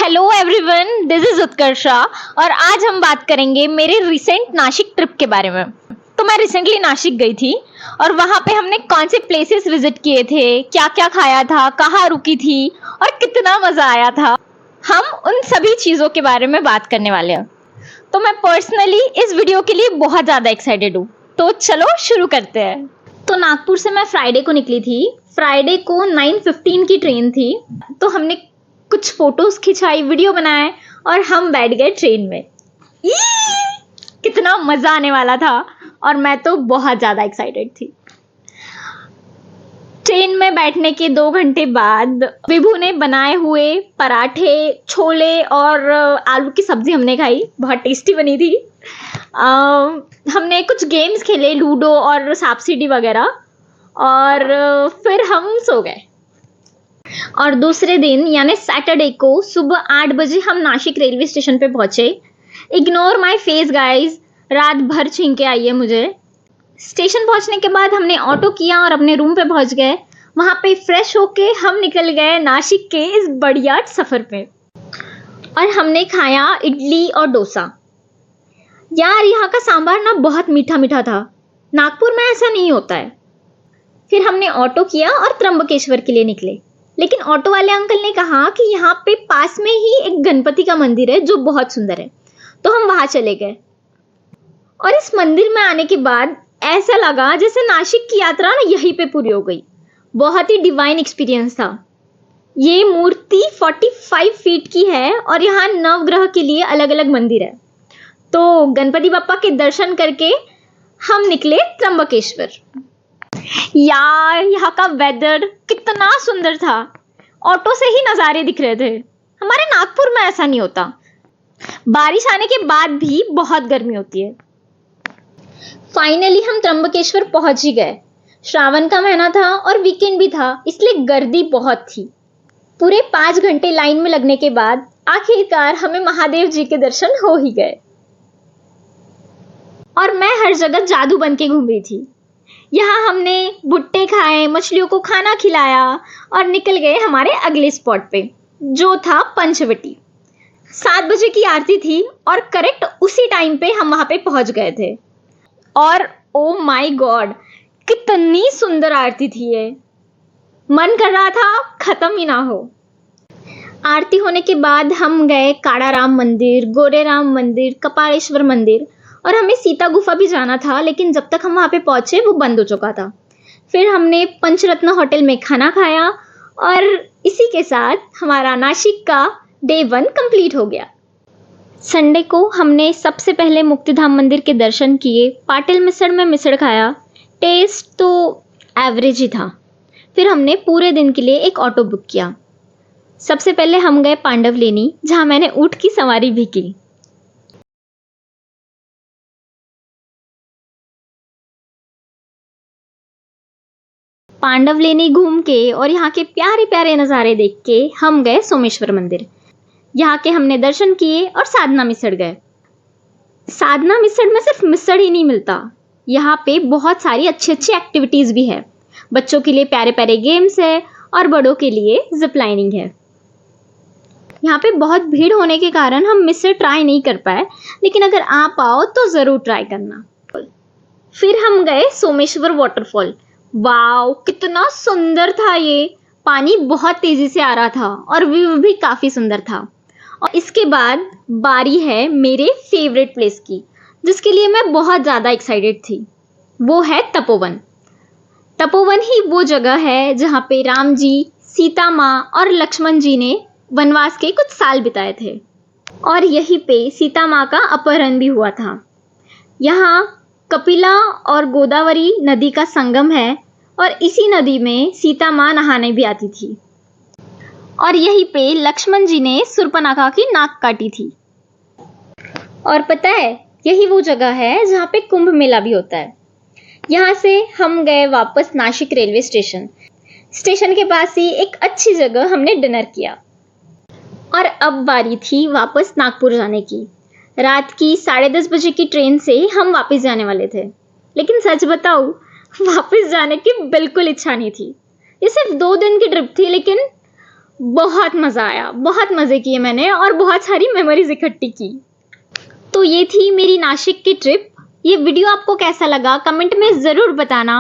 Hello everyone, this is Utkarsha और आज हम बात करेंगे मेरे रिसेंट नासिक ट्रिप के बारे में। तो मैं रिसेंटली नासिक गई थी और वहाँ पे हमने कौन से प्लेसेस विजिट किए थे, क्या क्या खाया था, कहाँ रुकी थी और कितना मज़ा आया था, हम उन सभी चीज़ों के बारे में बात करने वाले हैं। तो मैं पर्सनली इस वीडियो के लिए बहुत ज़्यादा एक्साइटेड हूँ। तो चलो शुरू करते हैं। तो नागपुर से मैं फ्राइडे को निकली थी। फ्राइडे को 9:15 की ट्रेन थी। तो हमने कुछ फोटोज खिंचाई, वीडियो बनाए और हम बैठ गए ट्रेन में। कितना मजा आने वाला था और मैं तो बहुत ज्यादा एक्साइटेड थी। ट्रेन में बैठने के 2 घंटे बाद विभू ने बनाए हुए पराठे, छोले और आलू की सब्जी हमने खाई। बहुत टेस्टी बनी थी। हमने कुछ गेम्स खेले, लूडो और सांप सीढ़ी वगैरह, और फिर हम सो गए। और दूसरे दिन यानी सैटरडे को सुबह 8 बजे हम नासिक रेलवे स्टेशन पे पहुंचे। इग्नोर माय फेस गाइस, रात भर छींके आई है मुझे। स्टेशन पहुंचने के बाद हमने ऑटो किया और अपने रूम पे पहुंच गए। वहां पे फ्रेश होके हम निकल गए नासिक के इस बढ़िया सफर पे। और हमने खाया इडली और डोसा। यार, यहाँ का सांभर ना बहुत मीठा मीठा था। नागपुर में ऐसा नहीं होता है। फिर हमने ऑटो किया और त्र्यंबकेश्वर के लिए निकले। लेकिन ऑटो वाले अंकल ने कहा कि यहाँ पे पास में ही एक गणपति का मंदिर है जो बहुत सुंदर है। तो हम वहां चले गए। और इस मंदिर में आने के बाद ऐसा लगा जैसे नासिक की यात्रा ना यहीं पे पूरी हो गई। बहुत ही डिवाइन एक्सपीरियंस था। ये मूर्ति 45 फीट की है और यहाँ नवग्रह के लिए अलग अलग मंदिर है। तो गणपति बप्पा के दर्शन करके हम निकले त्र्यंबकेश्वर। यार, यहाँ का वेदर कितना सुंदर था। ऑटो से ही नज़ारे दिख रहे थे। हमारे नागपुर में ऐसा नहीं होता। बारिश आने के बाद भी बहुत गर्मी होती है। फाइनली हम त्र्यंबकेश्वर पहुंच ही गए। श्रावण का महीना था और वीकेंड भी था, इसलिए गर्दी बहुत थी। पूरे 5 घंटे लाइन में लगने के बाद आखिरकार हमें महादेव जी के दर्शन हो ही गए। और मैं हर जगह जादू बन के घूम रही थी। यहाँ हमने भुट्टे खाए, मछलियों को खाना खिलाया और निकल गए हमारे अगले स्पॉट पे, जो था पंचवटी। 7 बजे की आरती थी और करेक्ट उसी टाइम पे हम वहां पे पहुंच गए थे। और ओ माय गॉड, कितनी सुंदर आरती थी ये। मन कर रहा था खत्म ही ना हो। आरती होने के बाद हम गए काड़ाराम मंदिर, गोरेराम मंदिर, कपालेश्वर मंदिर, और हमें सीता गुफा भी जाना था, लेकिन जब तक हम वहाँ पे पहुँचे वो बंद हो चुका था। फिर हमने पंचरत्न होटल में खाना खाया और इसी के साथ हमारा नासिक का डे 1 कंप्लीट हो गया। संडे को हमने सबसे पहले मुक्तिधाम मंदिर के दर्शन किए। पाटिल मिसळ में मिसळ खाया। टेस्ट तो एवरेज ही था। फिर हमने पूरे दिन के लिए एक ऑटो बुक किया। सबसे पहले हम गए पांडवलेनी, जहाँ मैंने ऊँट की सवारी भी की। पांडवलेनी घूम के और यहाँ के प्यारे प्यारे नज़ारे देख के हम गए सोमेश्वर मंदिर। यहाँ के हमने दर्शन किए और साधना मिसळ गए। साधना मिसळ में सिर्फ मिसळ ही नहीं मिलता, यहाँ पे बहुत सारी अच्छी अच्छी एक्टिविटीज़ भी है। बच्चों के लिए प्यारे प्यारे गेम्स है और बड़ों के लिए जिप लाइनिंग है। यहाँ पे बहुत भीड़ होने के कारण हम मिसळ ट्राई नहीं कर पाए, लेकिन अगर आप आओ तो ज़रूर ट्राई करना। फिर हम गए सोमेश्वर वाटरफॉल। वाव, कितना सुंदर था ये। पानी बहुत तेजी से आ रहा था और व्यू भी काफी सुंदर था। और इसके बाद बारी है मेरे फेवरेट प्लेस की, जिसके लिए मैं बहुत ज़्यादा एक्साइटेड थी। वो है तपोवन। तपोवन ही वो जगह है जहाँ पे राम जी, सीता माँ और लक्ष्मण जी ने वनवास के कुछ साल बिताए थे। और यहीं पे सीता माँ का अपहरण भी हुआ था। यहाँ कपिला और गोदावरी नदी का संगम है और इसी नदी में सीता माँ नहाने भी आती थी। और यहीं पे लक्ष्मण जी ने शूर्पणखा की नाक काटी थी। और पता है, यही वो जगह है जहाँ पे कुंभ मेला भी होता है। यहाँ से हम गए वापस नासिक रेलवे स्टेशन। स्टेशन के पास ही एक अच्छी जगह हमने डिनर किया। और अब बारी थी वापस नागपुर जाने की। रात की 10:30 बजे की ट्रेन से हम वापस जाने वाले थे। लेकिन सच बताऊँ, वापस जाने की बिल्कुल इच्छा नहीं थी। ये सिर्फ 2 दिन की ट्रिप थी, लेकिन बहुत मज़ा आया, बहुत मज़े किए मैंने और बहुत सारी मेमोरीज इकट्ठी की। तो ये थी मेरी नासिक की ट्रिप। ये वीडियो आपको कैसा लगा कमेंट में ज़रूर बताना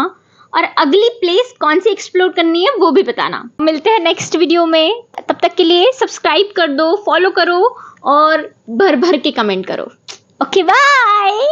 और अगली प्लेस कौन सी एक्सप्लोर करनी है वो भी बताना। मिलते हैं नेक्स्ट वीडियो में, तब तक के लिए सब्सक्राइब कर दो, फॉलो करो और भर भर के कमेंट करो। Okay bye.